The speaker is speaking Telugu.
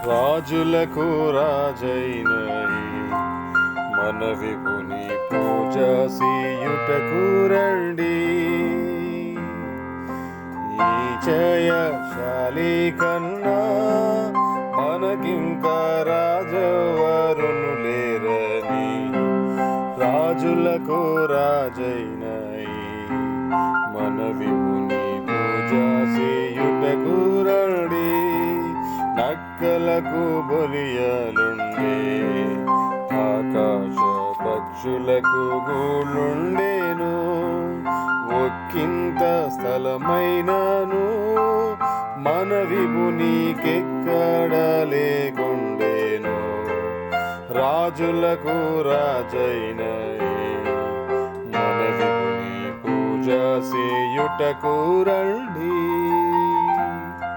రాజులకు రాజైన మన విభుని పూజ చేయుటకు రండి. ఈ జయశాలి కన్నా మనకింక రాజెవరును లేరని, రాజులకు రాజైన మన విభుని పూజ చేయుటకు రండి. నక్కలకు బొలియలుండే, ఆకాశ పక్షులకు గూళ్ళుండేను. ఒక్కింత స్థలమైనను మన విభునికెక్కడ లేకుండేను. రాజులకు రాజైన మన విభుని పూజ చేయుటకు రండి.